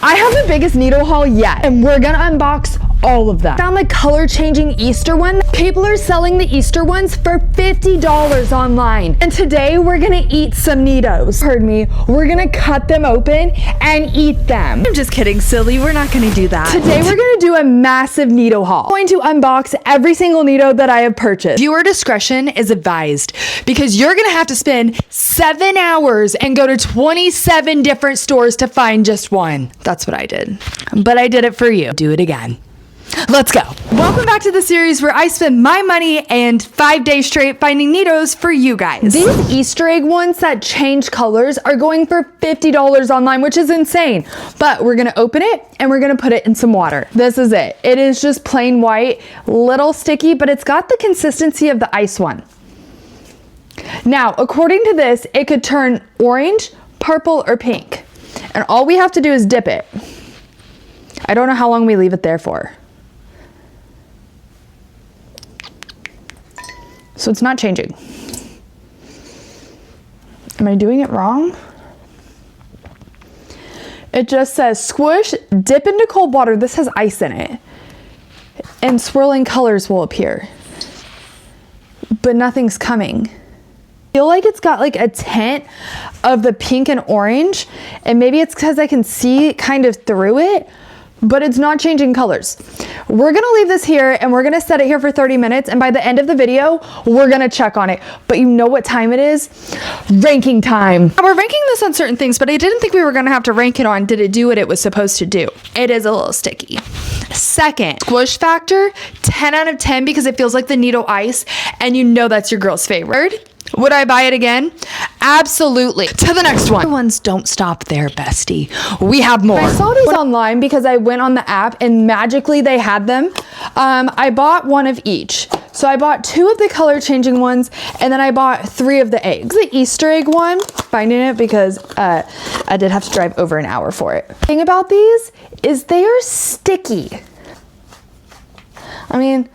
I have the biggest Needoh haul yet, and we're gonna unbox all of them. Found the color changing Easter one. People are selling the Easter ones for $50 online. And today we're gonna eat some Needohs. Heard me, we're gonna cut them open and eat them. I'm just kidding, silly. We're not gonna do that. Today we're gonna do a massive Needoh haul. I'm going to unbox every single Needoh that I have purchased. Viewer discretion is advised because you're gonna have to spend 7 hours and go to 27 different stores to find just one. That's what I did. But I did it for you. Do it again. Let's go. Welcome back to the series where I spend my money and 5 days straight finding Needohs for you guys. These Easter egg ones that change colors are going for $50 online, which is insane. But we're gonna open it and we're gonna put it in some water. This is it. It is just plain white, little sticky, but it's got the consistency of the ice one. Now, according to this, it could turn orange, purple, or pink. And all we have to do is dip it. I don't know how long we leave it there for. So it's not changing. Am I doing it wrong? It just says squish, dip into cold water. This has ice in it. And swirling colors will appear. But nothing's coming. I feel like it's got like a tint of the pink and orange. And maybe it's because I can see kind of through it. But it's not changing colors. We're gonna leave this here and we're gonna set it here for 30 minutes. And by the end of the video, we're gonna check on it. But you know what time it is? Ranking time. We're ranking this on certain things, but I didn't think we were gonna have to rank it on did it do what it was supposed to do. It is a little sticky. Second, squish factor, 10 out of 10 because it feels like the Needoh ice and you know that's your girl's favorite. Would I buy it again? Absolutely. To the next one. The ones don't stop there, bestie. We have more. I saw these online because I went on the app and magically they had them. I bought one of each. So I bought 2 of the color changing ones and then I bought 3 of the eggs. The Easter egg one, finding it because I did have to drive over an hour for it. The thing about these is they are sticky. I mean,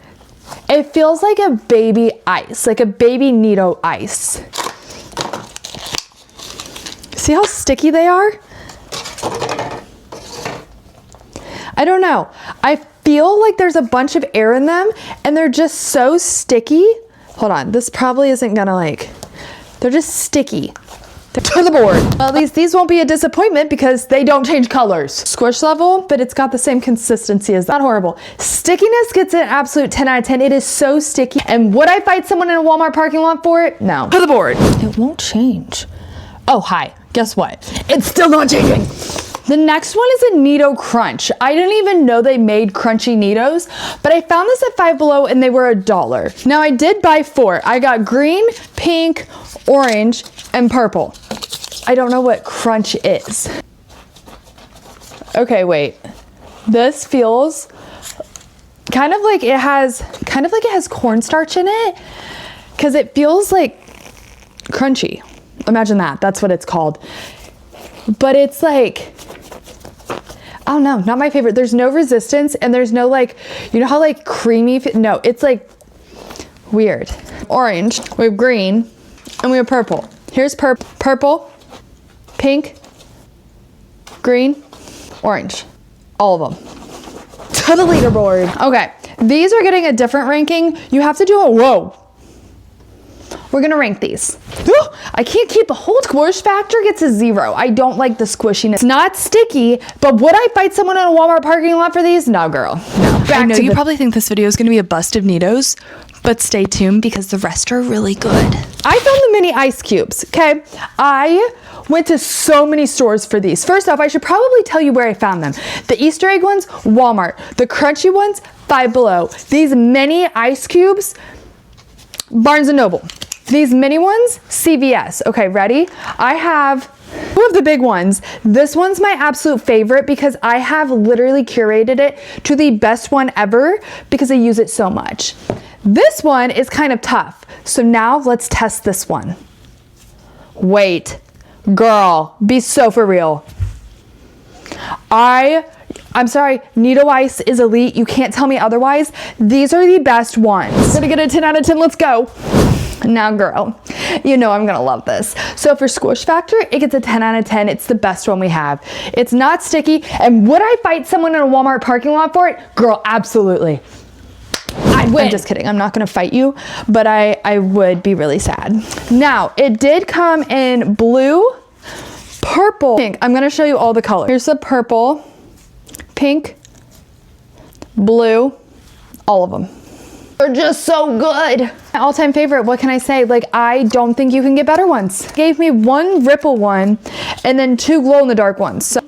it feels like a baby ice, like a baby Needoh ice. See how sticky they are? I don't know. I feel like there's a bunch of air in them and they're just so sticky. Hold on, this probably isn't gonna they're just sticky. To the board. Well, at least these won't be a disappointment because they don't change colors. Squish level, but it's got the same consistency as that. Not horrible. Stickiness gets an absolute 10 out of 10. It is so sticky. And would I fight someone in a Walmart parking lot for it? No. To the board. It won't change. Oh, hi. Guess what? It's still not changing. The next one is a Needoh Crunch. I didn't even know they made crunchy Needohs, but I found this at Five Below and they were $1. Now I did buy 4. I got green, pink, orange, and purple. I don't know what crunch is. Okay, wait. This feels kind of like it has cornstarch in it because it feels like crunchy. Imagine that. That's what it's called. But it's like, I don't know, not my favorite. There's no resistance and there's no you know how creamy, no, it's weird. Orange, we have green, and we have purple. Here's purple, pink, green, orange, all of them. To the leaderboard. Okay, these are getting a different ranking. You have to do a whoa. We're gonna rank these. I can't keep a hold. Squish factor gets a 0. I don't like the squishiness. It's not sticky, but would I fight someone in a Walmart parking lot for these? No, girl. No. I know you probably think this video is gonna be a bust of Needohs, but stay tuned because the rest are really good. I found the mini ice cubes, okay? I went to so many stores for these. First off, I should probably tell you where I found them. The Easter egg ones, Walmart. The crunchy ones, Five Below. These mini ice cubes, Barnes & Noble. These mini ones, CVS. Okay, ready? I have 2 of the big ones. This one's my absolute favorite because I have literally curated it to the best one ever because I use it so much. This one is kind of tough. So now let's test this one. Wait, girl, be so for real. I'm sorry, Needoh Ice is elite. You can't tell me otherwise. These are the best ones. We're gonna get a 10 out of 10, let's go. Now, girl, you know I'm gonna love this. So for squish factor, it gets a 10 out of 10. It's the best one we have. It's not sticky. And would I fight someone in a Walmart parking lot for it? Girl, absolutely. I'd win. I'm just kidding. I'm not gonna fight you, but I would be really sad. Now, it did come in blue, purple, pink. I'm gonna show you all the colors. Here's the purple, pink, blue, all of them. They're just so good. My all-time favorite, what can I say? Like, I don't think you can get better ones. Gave me one ripple one and then 2 glow-in-the-dark ones. So,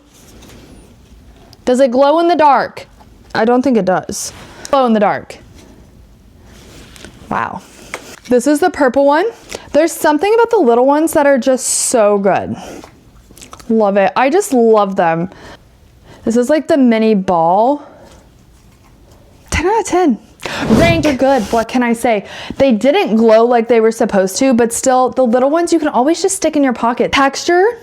does it glow in the dark? I don't think it does. Glow in the dark. Wow. This is the purple one. There's something about the little ones that are just so good. Love it. I just love them. This is like the mini ball. 10 out of 10. Rank are good. What can I say? They didn't glow like they were supposed to, but still, the little ones you can always just stick in your pocket. Texture,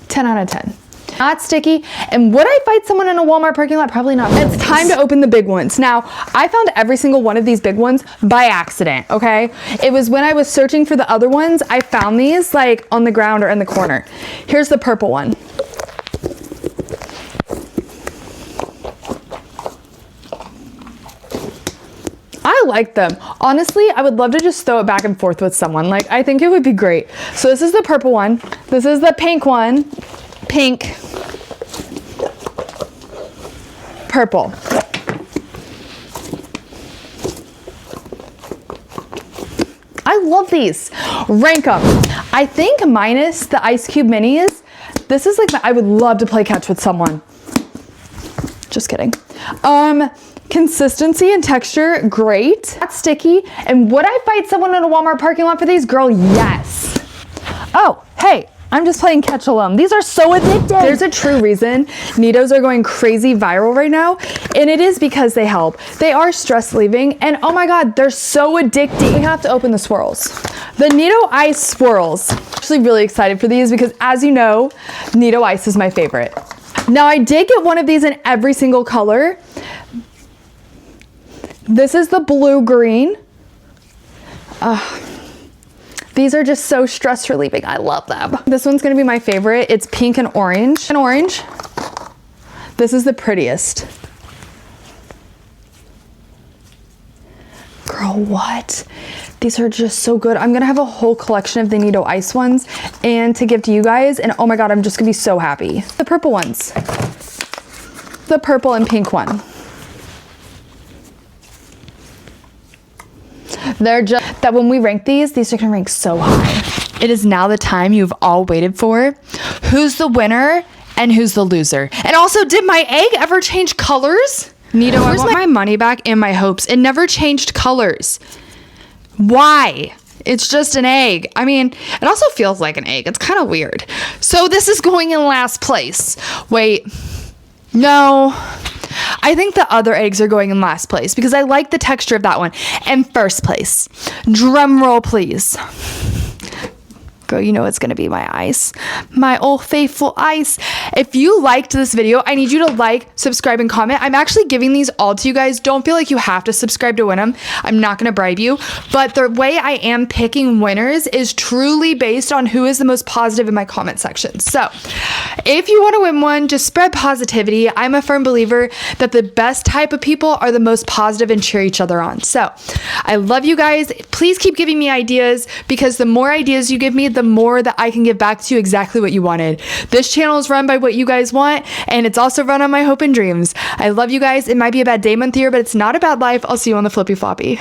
10 out of 10. Not sticky. And would I fight someone in a Walmart parking lot? Probably not. It's time to open the big ones. Now, I found every single one of these big ones by accident, okay? It was when I was searching for the other ones, I found these like on the ground or in the corner. Here's the purple one. I like them. Honestly, I would love to just throw it back and forth with someone. Like, I think it would be great. So this is the purple one. This is the pink one. Pink. Purple. I love these. Rank them. I think minus the Ice Cube minis, this is like, I would love to play catch with someone. Just kidding. Consistency and texture, great. Not sticky. And would I fight someone in a Walmart parking lot for these? Girl, yes. Oh, hey, I'm just playing catch alone. These are so addictive. There's a true reason Needohs are going crazy viral right now, and it is because they help. They are stress relieving, and oh my God, they're so addicting. We have to open the swirls. The Needoh Ice swirls. I'm actually really excited for these because, as you know, Needoh Ice is my favorite. Now, I did get one of these in every single color. This is the blue-green. These are just so stress relieving. I love them. This one's gonna be my favorite. It's pink and orange. This is the prettiest. Girl, what? These are just so good. I'm gonna have a whole collection of the Needoh Ice ones and to give to you guys. And oh my God, I'm just gonna be so happy. The purple ones. The purple and pink one. They're just, that when we rank these are gonna rank so high. It is now the time you've all waited for. Who's the winner and who's the loser? And also, did my egg ever change colors? Needoh, I want my money back and my hopes. It never changed colors. Why? It's just an egg. I mean, it also feels like an egg. It's kind of weird. So this is going in last place. Wait, no. I think the other eggs are going in last place because I like the texture of that one. And first place, drum roll please. Girl, you know it's gonna be my ice. My old faithful ice. If you liked this video, I need you to like, subscribe, and comment. I'm actually giving these all to you guys. Don't feel like you have to subscribe to win them. I'm not gonna bribe you. But the way I am picking winners is truly based on who is the most positive in my comment section. So if you wanna win one, just spread positivity. I'm a firm believer that the best type of people are the most positive and cheer each other on. So I love you guys. Please keep giving me ideas because the more ideas you give me, the more that I can give back to you exactly what you wanted. This channel is run by what you guys want, and it's also run on my hope and dreams. I love you guys. It might be a bad day month here, but it's not a bad life. I'll see you on the flippy floppy.